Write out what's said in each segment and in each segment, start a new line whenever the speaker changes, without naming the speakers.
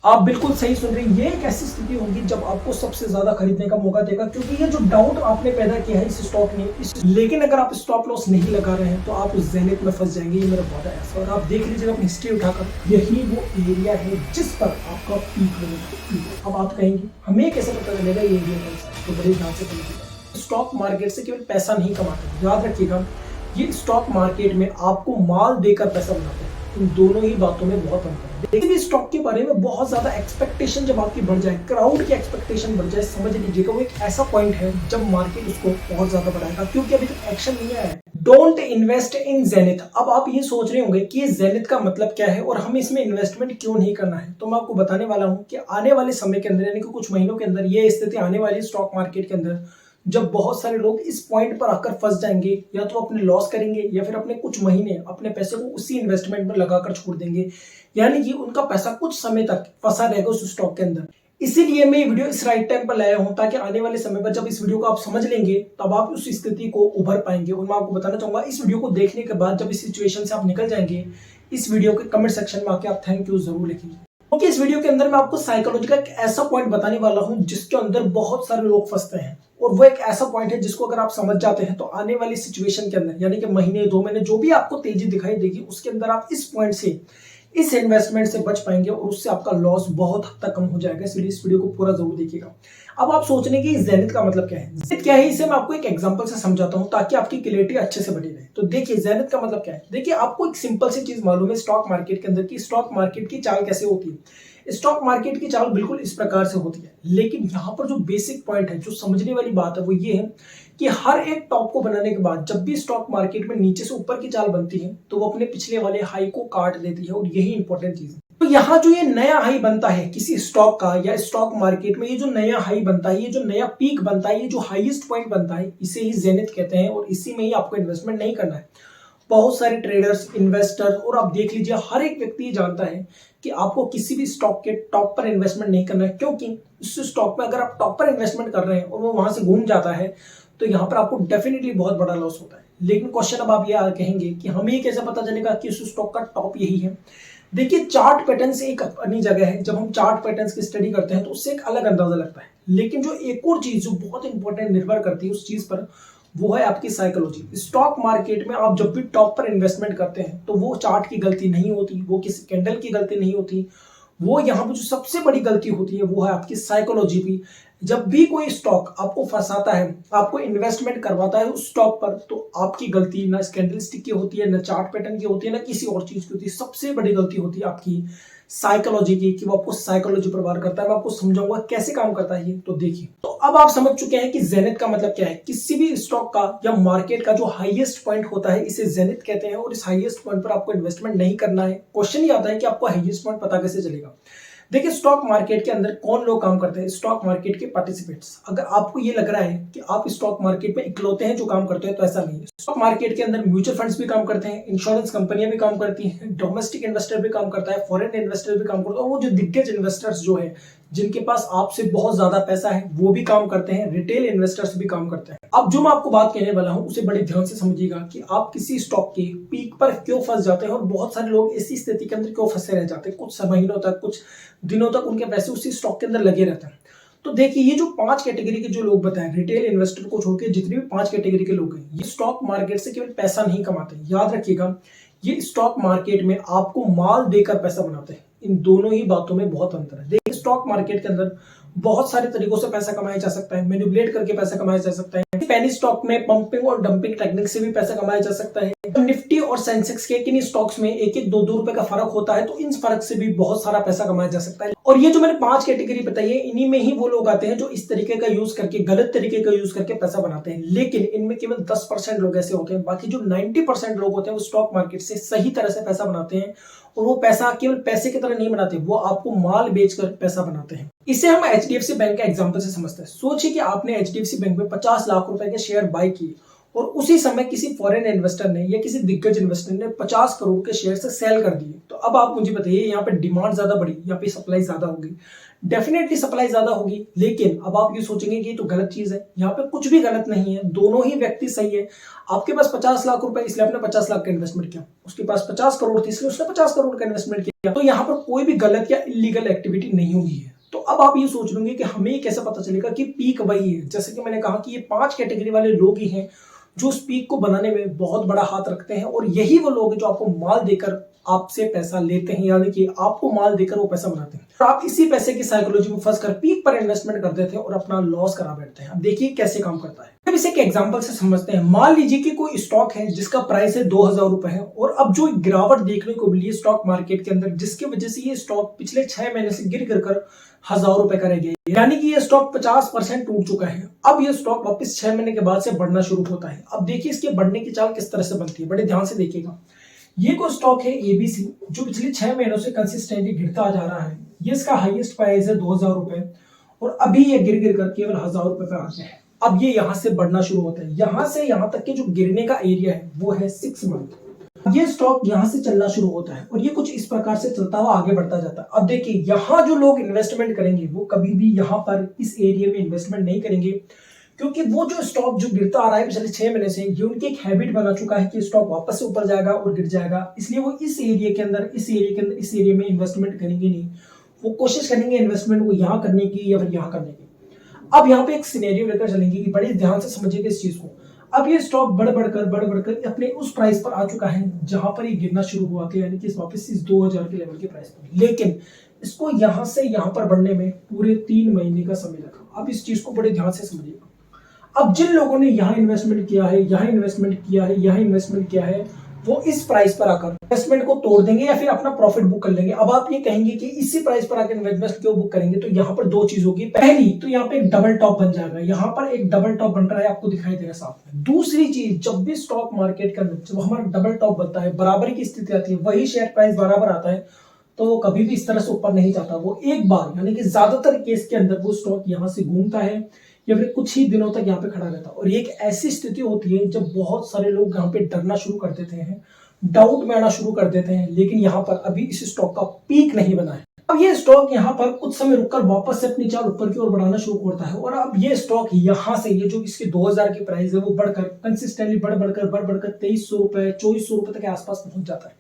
आप बिल्कुल सही सुन रहे हैं। ये एक ऐसी स्थिति होगी जब आपको सबसे ज्यादा खरीदने का मौका देगा, क्योंकि ये जो डाउट आपने पैदा किया है इस स्टॉक ने लेकिन अगर आप स्टॉप लॉस नहीं लगा रहे हैं तो आप उस ज़ेनिथ में फंस जाएंगे। ये मेरा बहुत ऐसा, और आप देख लीजिएगा अपनी हिस्ट्री उठाकर, यही वो एरिया है जिस पर आपका पीक बनेगा। अब आप कहेंगे हमें कैसे पता चलेगा ये एरिया कौन सा है, तो बड़े ध्यान से समझिएगा। स्टॉक मार्केट से केवल पैसा नहीं कमाते, याद रखिएगा, ये स्टॉक मार्केट में आपको माल देकर पैसा बनाते हैं। इन दोनों ही बातों में बहुत अंतर है। देखिए स्टॉक के बारे में बहुत ज्यादा एक्सपेक्टेशन जब आपकी बढ़ जाए, क्राउड की एक्सपेक्टेशन बढ़ जाए, समझ लीजिएगा वो एक ऐसा पॉइंट है जब मार्केट उसको बहुत ज्यादा बढ़ाएगा, क्योंकि अभी तक एक्शन नहीं आया है। Don't invest in Zenith. अब आप ये सोच रहे होंगे कि ये ज़ेनिथ का मतलब क्या है और हमें इसमें इन्वेस्टमेंट क्यों नहीं करना है, तो मैं आपको बताने वाला हूं कि आने वाले समय के अंदर, यानी कि कुछ महीनों के अंदर, ये स्थिति आने वाली स्टॉक मार्केट के अंदर जब बहुत सारे लोग इस पॉइंट पर आकर फंस जाएंगे, या तो अपने लॉस करेंगे या फिर अपने कुछ महीने अपने पैसे को उसी इन्वेस्टमेंट में लगाकर छोड़ देंगे, यानी कि उनका पैसा कुछ समय तक फंसा रहेगा उस स्टॉक के अंदर। इसीलिए मैं ये वीडियो इस राइट टाइम पर लाया हूं, ताकि आने वाले समय पर जब इस वीडियो को आप समझ लेंगे तब आप उस स्थिति को उभर पाएंगे। और मैं आपको बताना चाहूंगा, इस वीडियो को देखने के बाद जब इस सिचुएशन से आप निकल जाएंगे, इस वीडियो के कमेंट सेक्शन में आके आप थैंक यू जरूर लिखेंगे, क्योंकि इस वीडियो के अंदर मैं आपको साइकोलॉजी का एक ऐसा पॉइंट बताने वाला हूं जिसके अंदर बहुत सारे लोग फंसते हैं। और वो एक ऐसा पॉइंट है जिसको अगर आप समझ जाते हैं तो आने वाली सिचुएशन के अंदर, यानी कि महीने 2 महीने जो भी आपको तेजी दिखाई देगी, उसके अंदर आप इस पॉइंट से, इस इन्वेस्टमेंट से बच पाएंगे और उससे आपका लॉस बहुत हद तक कम हो जाएगा। इसलिए इस वीडियो को पूरा जरूर देखिएगा। अब आप सोच रहे हैं कि ज़ेनिथ का मतलब क्या है। ज़ेनिथ क्या है, इसे मैं आपको एक एग्जांपल से समझाता हूं ताकि आपकी क्लैरिटी अच्छे से बनी रहे। तो देखिए ज़ेनिथ का मतलब क्या है। देखिए आपको एक सिंपल सी चीज मालूम है स्टॉक मार्केट के अंदर की स्टॉक मार्केट की चाल कैसे होती है। स्टॉक मार्केट की चाल बिल्कुल इस प्रकार से होती है, लेकिन यहाँ पर जो बेसिक पॉइंट है, जो समझने वाली बात है, वो ये है कि हर एक टॉप को बनाने के बाद जब भी स्टॉक मार्केट में नीचे से ऊपर की चाल बनती है तो वो अपने पिछले वाले हाई को काट देती है, और यही इंपॉर्टेंट चीज है। तो यहाँ जो ये नया हाई बनता है किसी स्टॉक का या स्टॉक मार्केट में, ये जो नया हाई बनता है, ये जो नया पीक बनता है, ये जो हाईएस्ट पॉइंट बनता है, इसे ही ज़ेनिथ कहते हैं। और इसी में ही आपको इन्वेस्टमेंट नहीं करना है। बहुत सारे ट्रेडर्स, इन्वेस्टर्स, और आप देख लीजिए हर एक व्यक्ति ये जानता है कि आपको किसी भी स्टॉक के टॉप पर इन्वेस्टमेंट नहीं करना है, क्योंकि उस स्टॉक में अगर आप टॉप पर इन्वेस्टमेंट कर रहे हैं और वो वहां से घूम जाता है तो यहाँ पर आपको डेफिनेटली बहुत बड़ा लॉस होता है। लेकिन क्वेश्चन अब आप ये कहेंगे कि हमें ये कैसे पता चलेगा कि उस स्टॉक का टॉप यही है। देखिए चार्ट पैटर्न से एक अपनी जगह है, जब हम चार्ट पैटर्न्स की स्टडी करते हैं तो उससे एक अलग अंदाजा लगता है। लेकिन जो एक और चीज जो बहुत इंपॉर्टेंट निर्भर करती है उस चीज पर, वो है आपकी साइकोलॉजी। स्टॉक मार्केट में आप जब भी टॉप पर इन्वेस्टमेंट करते हैं तो वो चार्ट की गलती नहीं होती, वो किसी कैंडल की गलती नहीं होती, वो यहाँ पर जो सबसे बड़ी गलती होती है वो है आपकी साइकोलॉजी की। जब भी कोई स्टॉक आपको फंसाता है, आपको इन्वेस्टमेंट करवाता है उस स्टॉक पर, तो आपकी गलती ना कैंडलस्टिक की होती है, ना चार्ट पैटर्न की होती है, ना किसी और चीज की होती है। सबसे बड़ी गलती होती है आपकी साइकोलॉजी की, कि वो आपको साइकोलॉजी पर वार करता है। मैं आपको समझाऊंगा कैसे काम करता है ये। तो देखिए, तो अब आप समझ चुके हैं कि ज़ेनिथ का मतलब क्या है। किसी भी स्टॉक का या मार्केट का जो हाईएस्ट पॉइंट होता है, इसे ज़ेनिथ कहते हैं, और इस हाईएस्ट पॉइंट पर आपको इन्वेस्टमेंट नहीं करना है। क्वेश्चन ये आता है कि आपको हाईएस्ट पॉइंट पता कैसे चलेगा। देखिए स्टॉक मार्केट के अंदर कौन लोग काम करते हैं, स्टॉक मार्केट के पार्टिसिपेंट्स। अगर आपको ये लग रहा है कि आप स्टॉक मार्केट में इकलौते हैं जो काम करते हैं, तो ऐसा नहीं है। स्टॉक मार्केट के अंदर म्यूचुअल फंड्स भी काम करते हैं, इंश्योरेंस कंपनियां भी काम करती हैं, डोमेस्टिक इन्वेस्टर भी काम करता है, फॉरेन इन्वेस्टर भी काम करता है, और वो जो दिग्गज इन्वेस्टर्स जो है जिनके पास आपसे बहुत ज्यादा पैसा है वो भी काम करते हैं, रिटेल इन्वेस्टर्स भी काम करते हैं। अब जो मैं आपको बात कहने वाला हूं उसे बड़े ध्यान से समझिएगा कि आप किसी स्टॉक के पीक पर क्यों फंस जाते हैं, और बहुत सारे लोग ऐसी स्थिति के अंदर क्यों फंसे रह जाते हैं, कुछ महीनों तक, कुछ दिनों तक उनके पैसे उसी स्टॉक के अंदर लगे रहते हैं। तो देखिए ये जो 5 कैटेगरी के जो लोग बताएं, रिटेल इन्वेस्टर को छोड़ के जितने भी 5 कैटेगरी के लोग हैं, ये स्टॉक मार्केट से केवल पैसा नहीं कमाते। याद रखिएगा, ये स्टॉक मार्केट में आपको माल देकर पैसा बनाते हैं। इन दोनों ही बातों में बहुत अंतर है। देखिए स्टॉक मार्केट के अंदर बहुत सारे तरीकों से पैसा कमाया जा सकता है, मैनिपुलेट करके पैसा कमाया जा सकता है। पेनी स्टॉक में पंपिंग और डंपिंग टेक्निक से भी पैसा कमाया जा सकता है। निफ्टी और सेंसेक्स के किन्हीं स्टॉक्स में 1-1, 2-2 रुपए का फर्क होता है, तो इन फर्क से भी बहुत सारा पैसा कमाया जा सकता है। और ये जो मैंने 5 कैटेगरी बताई है, इन्हीं में ही वो लोग आते हैं जो इस तरीके का यूज करके, गलत तरीके का यूज करके पैसा बनाते हैं। लेकिन इनमें केवल 10% लोग ऐसे होते हैं, बाकी जो 90% लोग होते हैं वो स्टॉक मार्केट से सही तरह से पैसा बनाते हैं। और वो पैसा केवल पैसे की तरह नहीं बनाते, वो आपको माल बेचकर पैसा बनाते हैं। इसे हम एचडीएफसी बैंक के एग्जांपल से समझते हैं। सोचिए कि आपने एचडीएफसी बैंक में 50 लाख रुपए के शेयर बाय किए और उसी समय किसी फॉरेन इन्वेस्टर ने या किसी दिग्गज इन्वेस्टर ने 50 करोड़ के शेयर से सेल कर दिए। तो अब आप मुझे बताइए, यहाँ पे डिमांड ज्यादा बढ़ी, यहाँ पे सप्लाई ज्यादा होगी, डेफिनेटली सप्लाई ज्यादा होगी। लेकिन अब आप ये सोचेंगे कि ये तो गलत चीज है। यहाँ पे कुछ भी गलत नहीं है, दोनों ही व्यक्ति सही है। आपके पास 50 लाख रुपए, इसलिए आपने 50 लाख का इन्वेस्टमेंट किया। उसके पास 50 करोड़ थी, इसलिए उसने 50 करोड़ का इन्वेस्टमेंट किया। तो यहाँ पर कोई भी गलत या इलीगल एक्टिविटी नहीं हुई है। तो अब आप ये सोच लेंगे कि हमें ये कैसे पता चलेगा कि पीक वही है। जैसे कि मैंने कहा कि ये 5 कैटेगरी वाले लोग ही हैं जो उस पीक को बनाने में बहुत बड़ा हाथ रखते हैं, और यही वो लोग हैं जो आपको माल देकर आपसे पैसा लेते हैं, यानी कि आपको माल देकर वो पैसा बनाते हैं। तो आप इसी पैसे की साइकोलॉजी में फंसकर पीक पर इन्वेस्टमेंट कर देते हैं और अपना लॉस करा बैठते हैं। अब देखिए कैसे काम करता है। अब इसे एक एग्जांपल से समझते हैं। मान लीजिए कि कोई स्टॉक है जिसका प्राइस है 2000 रुपए है, और अब जो गिरावट देखने को मिली है स्टॉक मार्केट के अंदर, जिसकी वजह से ये स्टॉक पिछले 6 महीने से गिर गिर कर 1000 रुपए का रह गया, यानी कि ये स्टॉक 50% टूट चुका है। अब ये स्टॉक वापस 6 महीने के बाद से बढ़ना शुरू होता है। अब देखिए इसके बढ़ने की चाल किस तरह से बनती है, बड़े ध्यान से देखिएगा। ये कोई स्टॉक है एबीसी, जो पिछले 6 महीनों से कंसिस्टेंटली गिरता जा रहा है। ये इसका हाईएस्ट प्राइस है 2000 रुपए, और अभी ये गिर गिर कर केवल 1000 रुपए पे आ गया है। अब ये यहां से बढ़ना शुरू होता है। यहां से यहां तक के जो गिरने का एरिया है वो है 6 मंथ। ये स्टॉक यहां से चलना शुरू होता है और ये कुछ इस प्रकार से चलता हुआ आगे बढ़ता जाता है। अब देखिए यहाँ जो लोग इन्वेस्टमेंट करेंगे वो कभी भी यहाँ पर इस एरिया में इन्वेस्टमेंट नहीं करेंगे, क्योंकि वो जो स्टॉक जो गिरता आ रहा है पिछले 6 महीने से, ये उनकी एक हैबिट बना चुका है कि स्टॉक वापस से ऊपर जाएगा और गिर जाएगा। इसलिए वो इस एरिया के अंदर, इस एरिया में इन्वेस्टमेंट करेंगे नहीं। वो कोशिश करेंगे इन्वेस्टमेंट को यहाँ करने की या फिर यहाँ करने की। अब यहाँ पे एक सिनेरियो लेकर चलेंगे कि बड़े ध्यान से समझिएगा इस चीज को। अब ये स्टॉक बढ़ बढ़कर अपने उस प्राइस पर आ चुका है जहां पर ये गिरना शुरू हुआ था, यानी कि वापस इस 2000 के लेवल के प्राइस पर। लेकिन इसको यहां से यहां पर बढ़ने में पूरे 3 महीने का समय लगा। अब इस चीज को बड़े ध्यान से समझिएगा। अब जिन लोगों ने यहाँ इन्वेस्टमेंट किया है, यहाँ इन्वेस्टमेंट किया है, यहाँ इन्वेस्टमेंट किया है, वो इस प्राइस पर आकर इन्वेस्टमेंट को तोड़ देंगे या फिर अपना प्रॉफिट बुक कर लेंगे। अब आप ये कहेंगे कि इसी प्राइस पर आकर इन्वेस्टमेंट क्यों बुक करेंगे, तो यहाँ पर 2 चीज होगी। पहली तो यहाँ पे एक डबल टॉप बन जाएगा, यहाँ पर एक डबल टॉप बन रहा है, आपको दिखाई दे रहा है साफ में। दूसरी चीज, जब भी स्टॉक मार्केट के अंदर जब हमारा डबल टॉप बनता है, बराबरी की स्थिति आती है, वही शेयर प्राइस बराबर आता है, तो वो कभी भी इस तरह से ऊपर नहीं जाता। वो एक बार, यानी कि ज्यादातर केस के अंदर वो स्टॉक यहाँ से घूमता है या फिर कुछ ही दिनों तक यहाँ पे खड़ा रहता है। और ये एक ऐसी स्थिति होती है जब बहुत सारे लोग यहाँ पे डरना शुरू कर देते हैं, डाउट में आना शुरू कर देते हैं। लेकिन यहाँ पर अभी इस स्टॉक का पीक नहीं बना है। अब ये स्टॉक यहाँ पर कुछ समय रुककर वापस से अपनी चाल ऊपर की ओर बढ़ाना शुरू करता है, और अब ये स्टॉक यहाँ से, ये जो इसके 2000 की प्राइस है, वो बढ़कर कंसिस्टेंटली बढ़ बढ़कर 2300 रुपए 2400 रुपए तक के आसपास पहुंच जाता है।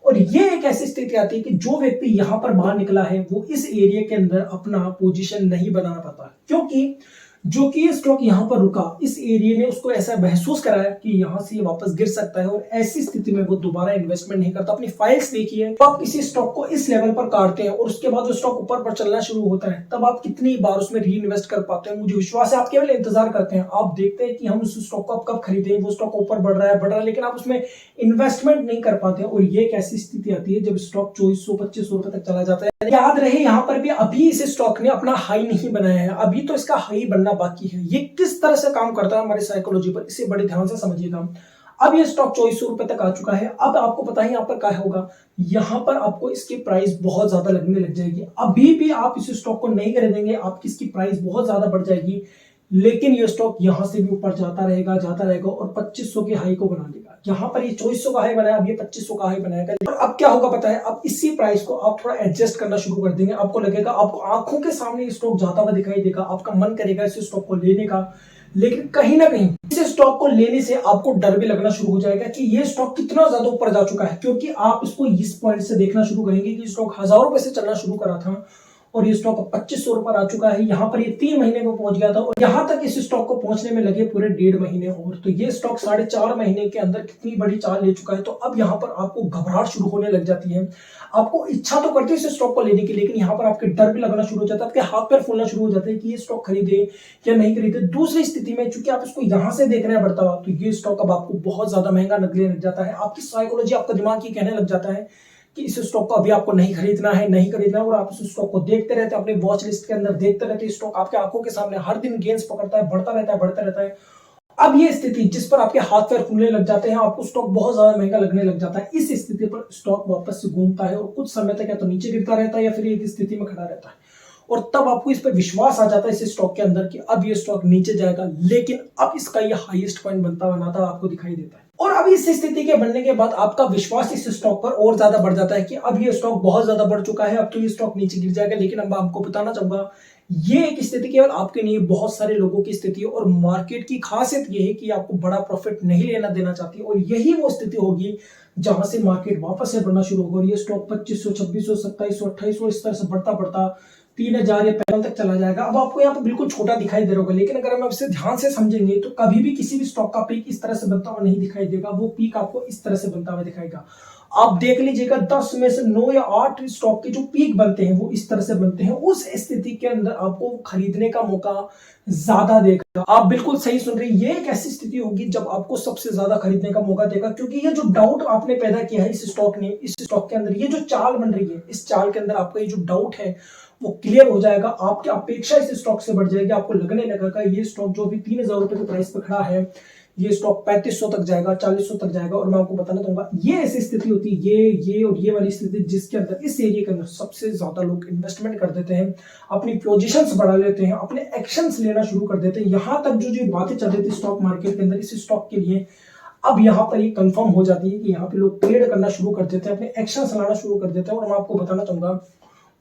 और ये एक ऐसी स्थिति आती है कि जो व्यक्ति यहाँ पर बाहर निकला है वो इस एरिया के अंदर अपना पोजीशन नहीं बना पाता, क्योंकि जो कि ये स्टॉक यहाँ पर रुका, इस एरिया ने उसको ऐसा महसूस कराया कि यहाँ से ये वापस गिर सकता है, और ऐसी स्थिति में वो दोबारा इन्वेस्टमेंट नहीं करता। अपनी फाइल्स देखिए, तो आप किसी स्टॉक को इस लेवल पर काटते हैं और उसके बाद जो स्टॉक ऊपर पर चलना शुरू होता है, तब आप कितनी बार उसमें री इन्वेस्ट कर पाते हैं। मुझे विश्वास है आप केवल इंतजार करते हैं, आप देखते हैं कि हम उस स्टॉक को कब खरीदें, वो स्टॉक ऊपर बढ़ रहा है, लेकिन आप उसमें इन्वेस्टमेंट नहीं कर पाते। और ये एक ऐसी स्थिति आती है जब स्टॉक 2400-2500 रुपए तक चला जाता है। याद रहे यहाँ पर भी अभी इस स्टॉक ने अपना हाई नहीं बनाया है, अभी तो इसका हाई बनना बाकी है। ये किस तरह से काम करता है हमारी साइकोलॉजी पर, इसे बड़े ध्यान से समझिएगा। अब ये स्टॉक 2400 रुपए तक आ चुका है। अब आपको पता है यहाँ पर क्या होगा, यहाँ पर आपको इसकी प्राइस बहुत ज्यादा लगने लग जाएगी। अभी भी आप इस स्टॉक को नहीं खरीदेंगे, आपकी इसकी प्राइस बहुत ज्यादा बढ़ जाएगी, लेकिन ये स्टॉक यहां से भी ऊपर जाता रहेगा और 2500 के हाई को बना लेगा। यहाँ पर ये 2400 का हाई बनाया, अब ये 2500 का हाई बनाएगा। और अब क्या होगा पता है, अब इसी प्राइस को आप थोड़ा एडजस्ट करना शुरू कर देंगे। आपको लगेगा, आपको आंखों के सामने स्टॉक जाता हुआ दिखाई देगा, आपका मन करेगा इस स्टॉक को लेने का, लेकिन कहीं ना कहीं इस स्टॉक को लेने से आपको डर भी लगना शुरू हो जाएगा कि ये स्टॉक कितना ज्यादा ऊपर जा चुका है, क्योंकि आप इसको इस पॉइंट से देखना शुरू करेंगे कि स्टॉक 1000 रुपए से चलना शुरू करा था और ये स्टॉक 2500 रुपए आ चुका है। यहाँ पर ये 3 महीने में पहुंच गया था, और यहाँ तक इस स्टॉक को पहुंचने में लगे पूरे 1.5 महीने। और तो ये स्टॉक 4.5 महीने के अंदर कितनी बड़ी चाल ले चुका है। तो अब यहाँ पर आपको घबराहट शुरू होने लग जाती है। आपको इच्छा तो करती है इस स्टॉक को लेने की, लेकिन यहाँ पर आपके डर भी लगना शुरू हो जाता है, आपके हाथ पैर फूलना शुरू हो जाते हैं कि ये स्टॉक खरीदे या नहीं खरीदे। दूसरी स्थिति में चूंकि आप इसको यहाँ से देख रहे हैं बढ़ता हुआ, तो ये स्टॉक अब आपको बहुत ज्यादा महंगा लगने लग जाता है। आपकी साइकोलॉजी, आपका दिमाग ये कहने लग जाता है कि इस स्टॉक को अभी आपको नहीं खरीदना है, और आप इस स्टॉक को देखते रहते हैं, अपने वॉच लिस्ट के अंदर देखते रहते हैं। स्टॉक आपके आंखों के सामने हर दिन गेंस पकड़ता है, बढ़ता रहता है। अब ये स्थिति जिस पर आपके हाथ पैर फूलने लग जाते हैं, आपको स्टॉक बहुत ज्यादा महंगा लगने लग जाता है। इस स्थिति पर स्टॉक वापस से घूमता है और कुछ समय तक या तो नीचे गिरता रहता है या फिर एक स्थिति में खड़ा रहता है। और तब आपको इस पर विश्वास आ जाता है इस स्टॉक के अंदर कि अब ये स्टॉक नीचे जाएगा, लेकिन अब इसका ये हाईएस्ट पॉइंट बनता बनाता आपको दिखाई देता है। और अब इस स्थिति के बनने के बाद आपका विश्वास इस स्टॉक पर और ज्यादा बढ़ जाता है कि अब ये स्टॉक बहुत ज्यादा बढ़ चुका है, अब तो ये स्टॉक नीचे गिर जाएगा। लेकिन अब मैं आपको बताना चाहूंगा ये एक स्थिति केवल आपके नहीं, बहुत सारे लोगों की स्थिति है। और मार्केट की खासियत ये है कि आपको बड़ा प्रॉफिट नहीं लेना देना चाहती है, और यही वो स्थिति होगी जहां से मार्केट वापस से बढ़ना शुरू होगा और ये स्टॉक 2500, 2600, 2700, 2800 इस तरह से बढ़ता बढ़ता 3000 या 5000 तक चला जाएगा। अब आपको यहाँ पे बिल्कुल छोटा दिखाई दे रहा होगा, लेकिन अगर हम इसे ध्यान से समझेंगे तो कभी भी किसी भी स्टॉक का पीक इस तरह से बनता हुआ नहीं दिखाई देगा। वो पीक आपको इस तरह से बनता हुआ दिखाएगा। आप देख लीजिएगा 10 में से 9 या 8 स्टॉक के जो पीक बनते हैं वो इस तरह से बनते हैं। उस स्थिति के अंदर आपको खरीदने का मौका ज्यादा देगा। आप बिल्कुल सही सुन रहे हैं, ये एक ऐसी स्थिति होगी जब आपको सबसे ज्यादा खरीदने का मौका देगा, क्योंकि ये जो डाउट आपने पैदा किया है इस स्टॉक ने, इस स्टॉक के अंदर ये जो चाल बन रही है, इस चाल के अंदर आपका ये जो डाउट है वो क्लियर हो जाएगा। आपकी अपेक्षा इस स्टॉक से बढ़ जाएगी। आपको लगने लगेगा ये स्टॉक जो अभी 3000 रुपए के प्राइस पे खड़ा है, ये स्टॉक 3500 तक जाएगा, 4000 तक जाएगा। और मैं आपको बताना चाहूंगा ये ऐसी स्थिति होती है, ये और ये वाली स्थिति जिसके अंदर इस एरिया के अंदर सबसे ज्यादा लोग इन्वेस्टमेंट कर देते हैं, अपनी पोजीशंस बढ़ा लेते हैं, अपने एक्शंस लेना शुरू कर देते हैं। यहां तक जो बातें चल रही थी स्टॉक मार्केट के अंदर इस स्टॉक के लिए, अब यहाँ पर ये कंफर्म हो जाती है कि यहाँ पे लोग ट्रेड करना शुरू कर देते हैं, अपने एक्शंस लाना शुरू कर देते हैं। और मैं आपको बताना चाहूंगा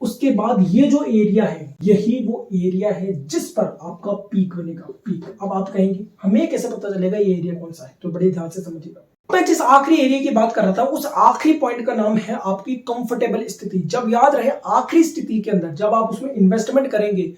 उसके बाद ये जो एरिया है यही वो एरिया है जिस पर आपका पीक बनेगा। पीक, अब आप कहेंगे हमें कैसे पता चलेगा ये एरिया कौन सा है, तो बड़े ध्यान से समझिएगा। मैं जिस आखिरी एरिया की बात कर रहा था उस आखिरी पॉइंट का नाम है आपकी कंफर्टेबल स्थिति। जब याद रहे आखिरी स्थिति के अंदर जब आप उसमें इन्वेस्टमेंट करेंगे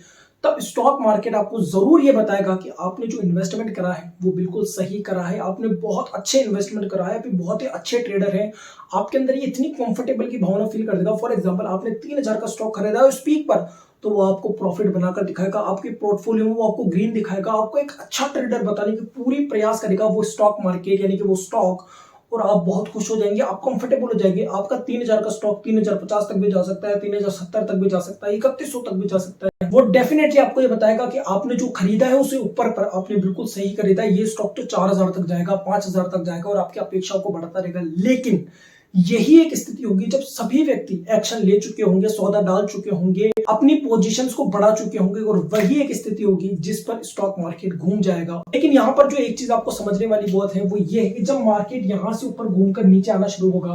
तब स्टॉक मार्केट आपको जरूर ये बताएगा कि आपने जो इन्वेस्टमेंट करा है वो बिल्कुल सही करा है, आपने बहुत अच्छे इन्वेस्टमेंट करा है, आप बहुत ही अच्छे ट्रेडर हैं। आपके अंदर ये इतनी कंफर्टेबल की भावना फील कर देगा। फॉर एग्जांपल आपने 3000 का स्टॉक खरीदा है उस पीक पर, तो वो आपको प्रॉफिट बनाकर दिखाएगा, आपके पोर्टफोलियो में वो आपको ग्रीन दिखाएगा, आपको एक अच्छा ट्रेडर बताने की पूरी प्रयास करेगा वो स्टॉक मार्केट यानी कि वो स्टॉक। और आप बहुत खुश हो जाएंगे, आप कंफर्टेबल हो जाएंगे। आपका 3000 का स्टॉक 3050 तक भी जा सकता है, 3070 तक भी जा सकता है, 3100 तक भी जा सकता है। वो डेफिनेटली आपको ये बताएगा कि आपने जो खरीदा है उसे ऊपर पर आपने बिल्कुल सही खरीदा है। ये स्टॉक तो 4000 तक जाएगा, 5000 तक जाएगा और आपकी अपेक्षाओं को बढ़ाता रहेगा। लेकिन यही एक स्थिति होगी जब सभी व्यक्ति एक्शन ले चुके होंगे, सौदा डाल चुके होंगे, अपनी पोजीशंस को बढ़ा चुके होंगे, और वही एक स्थिति होगी जिस पर स्टॉक मार्केट घूम जाएगा। लेकिन यहाँ पर जो एक चीज आपको समझने वाली बात है वो ये है कि जब मार्केट यहां से ऊपर घूमकर नीचे आना शुरू होगा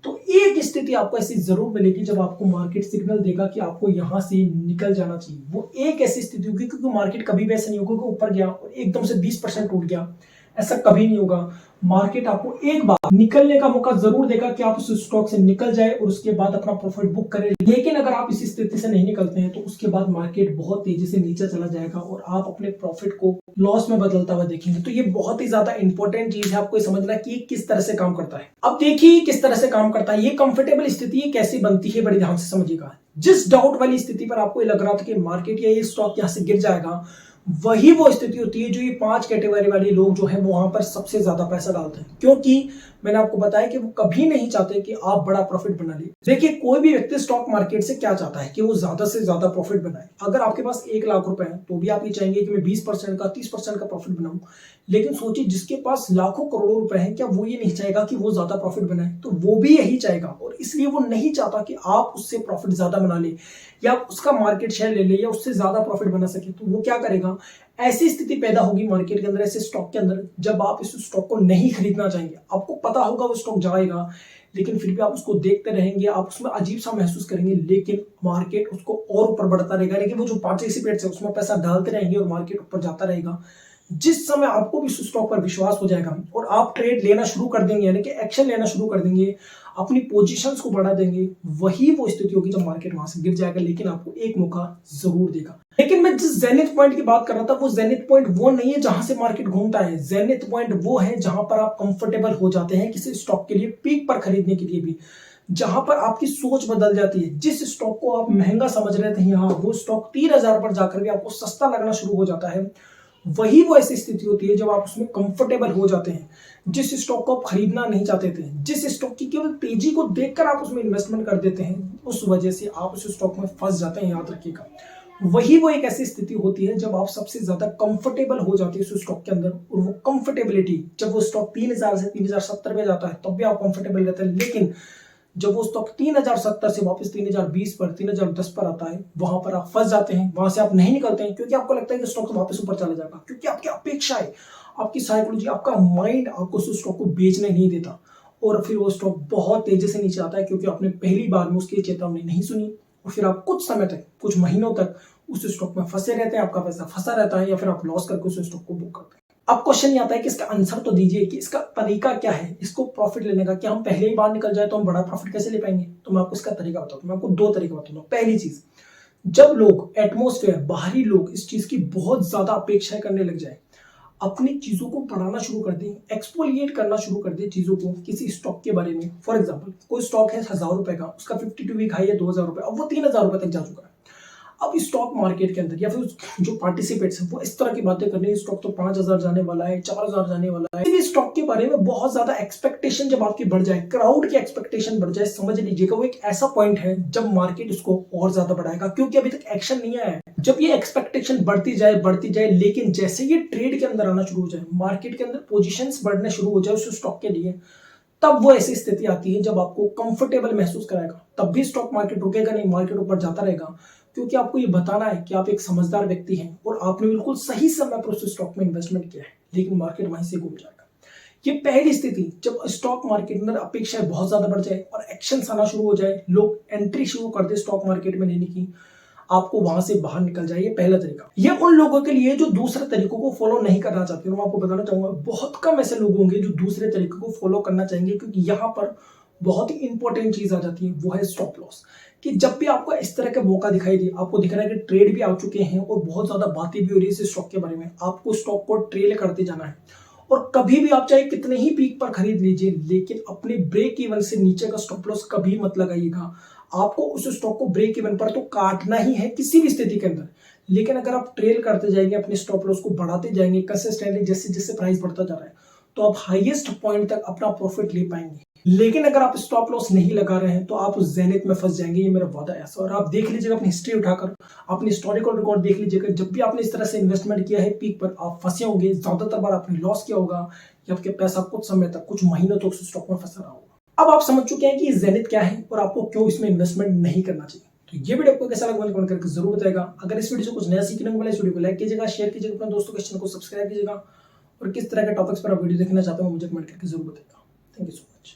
तो एक स्थिति आपको ऐसी जरूर मिलेगी जब आपको मार्केट सिग्नल देगा कि आपको यहां से निकल जाना चाहिए। वो एक ऐसी स्थिति होगी क्योंकि मार्केट कभी भी ऐसा नहीं होगा कि ऊपर गया और एकदम से 20% टूट गया, ऐसा कभी नहीं होगा। मार्केट आपको एक बार निकलने का मौका जरूर देगा कि आप उस स्टॉक से निकल जाए और उसके बाद अपना प्रॉफिट बुक करें। लेकिन अगर आप इस स्थिति से नहीं निकलते हैं तो उसके बाद मार्केट बहुत तेजी से नीचे चला जाएगा और आप अपने प्रॉफिट को लॉस में बदलता हुआ देखेंगे। तो ये बहुत ही ज्यादा इंपॉर्टेंट चीज है आपको समझना कि किस तरह से काम करता है। अब देखिए किस तरह से काम करता है ये कंफर्टेबल स्थिति कैसी बनती है, बड़े ध्यान से समझिएगा। जिस डाउट वाली स्थिति पर आपको लग रहा था कि मार्केट या ये स्टॉक यहां से गिर जाएगा, वही वो स्थिति होती है जो ये 5 कैटेगरी वाले लोग जो है वो वहां पर सबसे ज्यादा पैसा डालते हैं, क्योंकि मैंने आपको बताया कि वो कभी नहीं चाहते कि आप बड़ा प्रॉफिट बना ले। देखिए कोई भी व्यक्ति स्टॉक मार्केट से क्या चाहता है कि वो ज्यादा से ज्यादा प्रॉफिट बनाए। अगर आपके पास 1 लाख रुपए है तो भी आप ये चाहेंगे कि मैं 20% का 30% का प्रॉफिट बनाऊं। लेकिन सोचिए जिसके पास लाखों करोड़ों रुपए हैं, क्या वो ये नहीं चाहेगा कि वो ज्यादा प्रॉफिट बनाए? तो वो भी यही चाहेगा और इसलिए वो नहीं चाहता कि आप उससे प्रॉफिट ज्यादा बना ले या उसका मार्केट शेयर ले ले या उससे ज्यादा प्रॉफिट बना सके। तो वो क्या करेगा, ऐसी स्थिति पैदा होगी मार्केट के अंदर, ऐसे स्टॉक के अंदर जब आप इस स्टॉक को नहीं खरीदना चाहेंगे। आपको पता होगा वो स्टॉक जाएगा लेकिन फिर भी आप उसको देखते रहेंगे, आप उसमें अजीब सा महसूस करेंगे, लेकिन मार्केट उसको और ऊपर बढ़ता रहेगा। लेकिन वो जो पार्टिसिपेट्स है उसमें पैसा डालते रहेंगे और मार्केट ऊपर जाता रहेगा। जिस समय आपको भी स्टॉक पर विश्वास हो जाएगा और आप ट्रेड लेना शुरू कर देंगे यानी कि एक्शन लेना शुरू कर देंगे, अपनी पोजीशंस को बढ़ा देंगे, वही वो स्थिति होगी जब मार्केट वहां से गिर जाएगा। लेकिन आपको एक मौका जरूर देगा। लेकिन मैं जिस जेनिथ पॉइंट की बात कर रहा था वो जेनिथ पॉइंट वो नहीं है जहां से मार्केट घूमता है। जेनिथ पॉइंट वो है जहां पर आप कंफर्टेबल हो जाते हैं किसी स्टॉक के लिए, पीक पर खरीदने के लिए भी, जहां पर आपकी सोच बदल जाती है। जिस स्टॉक को आप महंगा समझ रहे थे यहाँ वो स्टॉक 3000 पर जाकर भी आपको सस्ता लगना शुरू हो जाता है। वही वो ऐसी स्थिति होती है जब आप उसमें कंफर्टेबल हो जाते हैं। जिस स्टॉक को आप खरीदना नहीं चाहते थे, जिस स्टॉक की केवल तेजी को देखकर आप उसमें इन्वेस्टमेंट कर देते हैं, उस वजह से आप उस स्टॉक में फंस जाते हैं, याद रखिएगा। वही वो एक ऐसी स्थिति होती है जब आप सबसे ज्यादा कंफर्टेबल हो जाते हैं उस स्टॉक के अंदर। और वो कंफर्टेबिलिटी जब वो स्टॉक 3000 से 3070 पे जाता है तब भी आप कंफर्टेबल रहते हैं। लेकिन जब वो स्टॉक 3070 से वापस 3020 पर 3010 पर आता है, वहां पर आप फंस जाते हैं, वहां से आप नहीं निकलते हैं क्योंकि आपको लगता है कि स्टॉक तो वापस ऊपर चला जाएगा, क्योंकि आपकी अपेक्षा है, आपकी साइकोलॉजी, आपका माइंड आपको उस स्टॉक को बेचने नहीं देता और फिर वो स्टॉक बहुत तेजी से नीचे आता है क्योंकि आपने पहली बार में उसकी चेतावनी नहीं सुनी और फिर आप कुछ समय तक, कुछ महीनों तक उस स्टॉक में फंसे रहते हैं, आपका पैसा फंसा रहता है या फिर आप लॉस करके उस स्टॉक को बुक करते हैं। अब क्वेश्चन ये आता है कि इसका आंसर तो दीजिए कि इसका तरीका क्या है, इसको प्रॉफिट लेने का, क्या हम पहले ही बार निकल जाए तो हम बड़ा प्रॉफिट कैसे ले पाएंगे? तो मैं आपको इसका तरीका बताता हूँ। मैं आपको दो तरीका बताऊंगा। पहली चीज, जब लोग एटमोस्फेयर, बाहरी लोग इस चीज की बहुत ज्यादा अपेक्षाएं करने लग जाए, अपनी चीजों को बढ़ाना शुरू कर दें, एक्सपोलिएट करना शुरू कर दें चीजों को, किसी स्टॉक के बारे में। फॉर एग्जांपल, कोई स्टॉक है 1000 रुपए का, उसका 52 वीक हाई है 2000 रुपए, अब वो 3000 रुपए तक जा चुका है। अब स्टॉक मार्केट के अंदर या फिर जो पार्टिसिपेट्स हैं वो इस तरह की बातें कर रहे हैं, स्टॉक तो 5000 जाने वाला है, 4000 जाने वाला है। इस स्टॉक के बारे में बहुत ज्यादा एक्सपेक्टेशन जब आपकी बढ़ जाए, क्राउड की एक्सपेक्टेशन बढ़ जाए, समझ लीजिएगा वो एक ऐसा पॉइंट है जब मार्केट इसको और ज्यादा बढ़ाएगा, क्योंकि अभी तक एक्शन नहीं आया है। जब ये एक्सपेक्टेशन बढ़ती जाए, लेकिन जैसे ये ट्रेड के अंदर आना शुरू हो जाए, मार्केट के अंदर पोजीशंस बढ़ने शुरू हो जाए उस स्टॉक के लिए, तब वो ऐसी स्थिति आती है जब आपको कंफर्टेबल महसूस कराएगा। तब भी स्टॉक मार्केट रुकेगा नहीं, मार्केट ऊपर जाता रहेगा, क्योंकि आपको ये बताना है कि आप एक समझदार व्यक्ति हैं और आपने बिल्कुल सही समय पर उस स्टॉक में इन्वेस्टमेंट किया है, लेकिन मार्केट वहीं से घूम जाएगा। ये पहली स्थिति, जब स्टॉक मार्केट में अपेक्षाएं बहुत ज्यादा बढ़ जाए और एक्शन आना शुरू हो जाए, लोग एंट्री शुरू कर दे स्टॉक मार्केट में लेने की, आपको वहां से बाहर निकल जाए। ये पहला तरीका। ये उन लोगों के लिए जो दूसरे तरीकों को फॉलो नहीं करना चाहते। मैं आपको बताना चाहूंगा, बहुत कम ऐसे लोग होंगे जो दूसरे तरीकों को फॉलो करना चाहेंगे, क्योंकि यहाँ पर बहुत ही इंपॉर्टेंट चीज आ जाती है, वो है स्टॉप लॉस। कि जब भी आपको इस तरह का मौका दिखाई दे, आपको दिख रहा है कि ट्रेड भी आ चुके हैं और बहुत ज्यादा बातें भी हो रही है इस स्टॉक के बारे में, आपको स्टॉक को ट्रेल करते जाना है। और कभी भी आप चाहे कितने ही पीक पर खरीद लीजिए, लेकिन अपने ब्रेक इवन से नीचे का स्टॉप लॉस कभी मत लगाइएगा। आपको उस स्टॉक को ब्रेक इवन पर तो काटना ही है किसी भी स्थिति के अंदर, लेकिन अगर आप ट्रेल करते जाएंगे, अपने स्टॉप लॉस को बढ़ाते जाएंगे कंसिस्टेंटली, जैसे जैसे प्राइस बढ़ता जा रहा है, तो आप हाईएस्ट पॉइंट तक अपना प्रॉफिट ले पाएंगे। लेकिन अगर आप स्टॉप लॉस नहीं लगा रहे हैं तो आप उस ज़ेनिथ में फंस जाएंगे, ये मेरा वादा है। और आप देख लीजिएगा अपनी हिस्ट्री उठाकर, अपनी हिस्टोरिकल रिकॉर्ड देख लीजिएगा, जब भी आपने इस तरह से इन्वेस्टमेंट किया है पीक पर, आप फंसे होंगे। ज्यादातर बार आपने लॉस किया होगा या आपके पैसा कुछ समय तक, कुछ महीनों तक उस स्टॉक में फंसा रहा होगा। अब आप समझ चुके हैं कि ज़ेनिथ क्या है और आपको क्यों इसमें इन्वेस्टमेंट नहीं करना चाहिए। तो ये वीडियो आपको कैसा लगा कमेंट करके जरूर बताएगा। अगर इस वीडियो से कुछ नया सीखने को मिला, इस वीडियो को लाइक कीजिएगा, शेयर कीजिएगा, अपने दोस्तों के चैनल को सब्सक्राइब कीजिएगा और किस तरह के टॉपिक्स पर आप वीडियो देखना चाहते हो मुझे कमेंट करके जरूर बताएगा। Thank you so much.